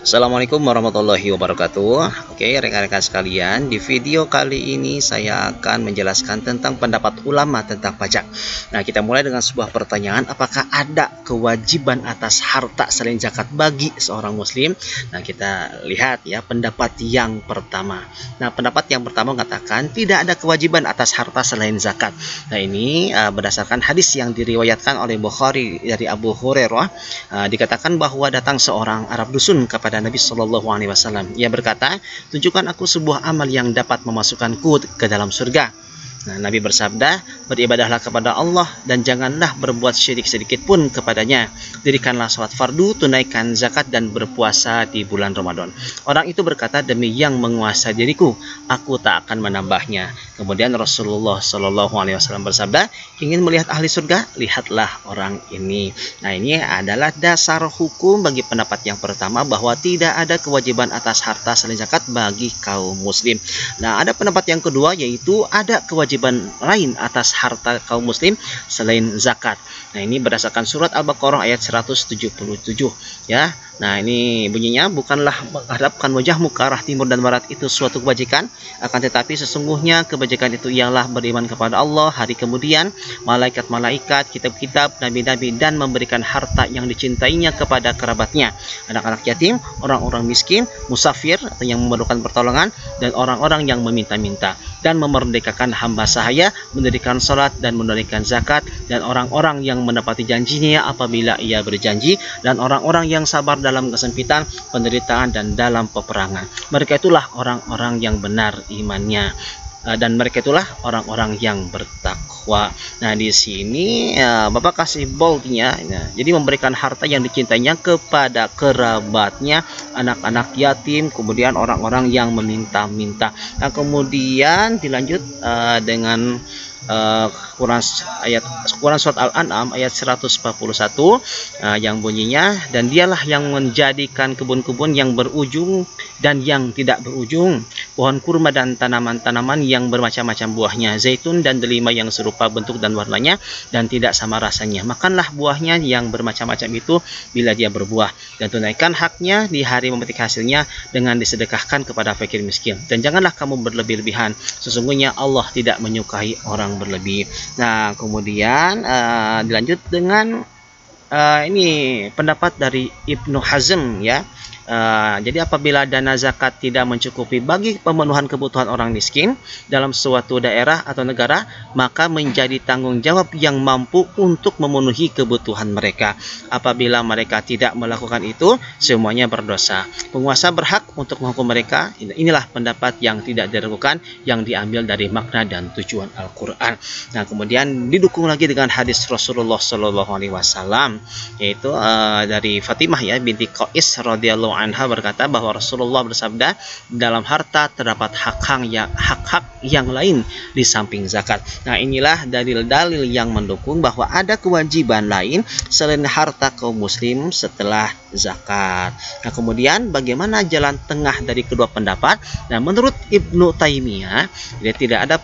Assalamualaikum warahmatullahi wabarakatuh. Oke, rekan-rekan sekalian, di video kali ini saya akan menjelaskan tentang pendapat ulama tentang pajak. Nah, kita mulai dengan sebuah pertanyaan, apakah ada kewajiban atas harta selain zakat bagi seorang muslim? Nah, kita lihat ya pendapat yang pertama. Nah, pendapat yang pertama mengatakan tidak ada kewajiban atas harta selain zakat. Nah, ini berdasarkan hadis yang diriwayatkan oleh Bukhari dari Abu Hurairah, dikatakan bahwa datang seorang Arab dusun kepada Nabi Shallallahu Alaihi Wasallam. Ia berkata, tunjukkan aku sebuah amal yang dapat memasukkanku ke dalam surga. Nah, Nabi bersabda, beribadahlah kepada Allah dan janganlah berbuat syirik sedikit pun kepadanya. Dirikanlah sholat fardu, tunaikan zakat dan berpuasa di bulan Ramadan. Orang itu berkata, demi yang menguasai diriku, aku tak akan menambahnya. Kemudian Rasulullah Shallallahu Alaihi Wasallam bersabda, ingin melihat ahli surga, lihatlah orang ini. Nah, ini adalah dasar hukum bagi pendapat yang pertama bahwa tidak ada kewajiban atas harta selain zakat bagi kaum muslim. Nah, ada pendapat yang kedua yaitu ada kewajiban lain atas harta kaum muslim selain zakat. Nah, ini berdasarkan surat Al-Baqarah ayat 177 ya. Nah, ini bunyinya, bukanlah menghadapkan wajahmu ke arah timur dan barat itu suatu kebajikan, akan tetapi sesungguhnya kebajikan itu ialah beriman kepada Allah, hari kemudian, malaikat-malaikat, kitab-kitab, nabi-nabi, dan memberikan harta yang dicintainya kepada kerabatnya, anak-anak yatim, orang-orang miskin, musafir atau yang memerlukan pertolongan, dan orang-orang yang meminta-minta, dan memerdekakan hamba sahaya, mendirikan salat dan menunaikan zakat, dan orang-orang yang menepati janjinya apabila ia berjanji, dan orang-orang yang sabar dalam kesempitan, penderitaan, dan dalam peperangan. Mereka itulah orang-orang yang benar imannya, dan mereka itulah orang-orang yang bertakwa. Nah, di sini Bapak kasih boldnya. Nah, jadi memberikan harta yang dicintainya kepada kerabatnya, anak-anak yatim, kemudian orang-orang yang meminta-minta. Nah, kemudian dilanjut dengan Quran surat Al-An'am ayat 141 yang bunyinya, dan dialah yang menjadikan kebun-kebun yang berujung dan yang tidak berujung, pohon kurma dan tanaman-tanaman yang bermacam-macam buahnya, zaitun dan delima yang serupa bentuk dan warnanya dan tidak sama rasanya. Makanlah buahnya yang bermacam-macam itu bila dia berbuah, dan tunaikan haknya di hari memetik hasilnya dengan disedekahkan kepada fakir miskin, dan janganlah kamu berlebih-lebihan, sesungguhnya Allah tidak menyukai orang berlebih. Nah, kemudian dilanjut dengan ini pendapat dari Ibnu Hazm ya. Jadi apabila dana zakat tidak mencukupi bagi pemenuhan kebutuhan orang miskin dalam suatu daerah atau negara, maka menjadi tanggung jawab yang mampu untuk memenuhi kebutuhan mereka. Apabila mereka tidak melakukan itu, semuanya berdosa. Penguasa berhak untuk menghukum mereka. Inilah pendapat yang tidak diragukan, yang diambil dari makna dan tujuan Al-Quran. Nah, kemudian didukung lagi dengan hadis Rasulullah Shallallahu Alaihi Wasallam, yaitu dari Fatimah ya binti Qais radhiyallahu anha berkata bahwa Rasulullah bersabda, dalam harta terdapat hak-hak yang lain di samping zakat. Nah, inilah dalil-dalil yang mendukung bahwa ada kewajiban lain selain harta kaum muslim setelah zakat. Nah, kemudian bagaimana jalan tengah dari kedua pendapat? Nah, menurut Ibnu Taimiyah, tidak ada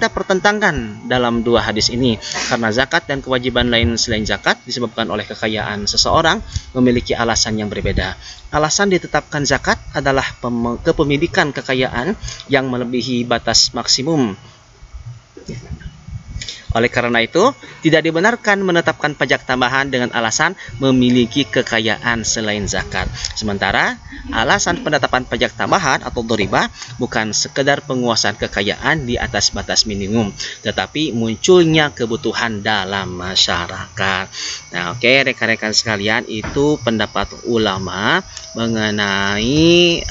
pertentangan dalam dua hadis ini, karena zakat dan kewajiban lain selain zakat disebabkan oleh kekayaan seseorang memiliki alasan yang berbeda. Alasan ditetapkan zakat adalah kepemilikan kekayaan yang melebihi batas maksimum. Oleh karena itu, tidak dibenarkan menetapkan pajak tambahan dengan alasan memiliki kekayaan selain zakat. Sementara, alasan penetapan pajak tambahan atau dhoribah bukan sekedar penguasaan kekayaan di atas batas minimum, tetapi munculnya kebutuhan dalam masyarakat. Nah, oke, rekan-rekan sekalian, itu pendapat ulama mengenai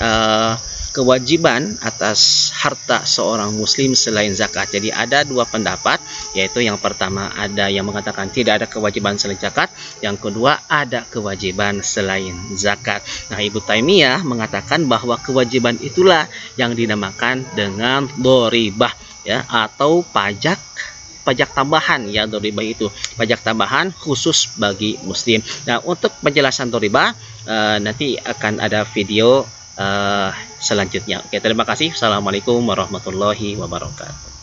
kewajiban atas harta seorang muslim selain zakat. Jadi ada dua pendapat, yaitu yang pertama ada yang mengatakan tidak ada kewajiban selain zakat, yang kedua ada kewajiban selain zakat. Nah, Ibnu Taimiyah mengatakan bahwa kewajiban itulah yang dinamakan dengan dhoribah ya, atau pajak tambahan ya. Dhoribah itu pajak tambahan khusus bagi muslim. Nah, untuk penjelasan dhoribah nanti akan ada video selanjutnya. Oke, terima kasih. Assalamualaikum warahmatullahi wabarakatuh.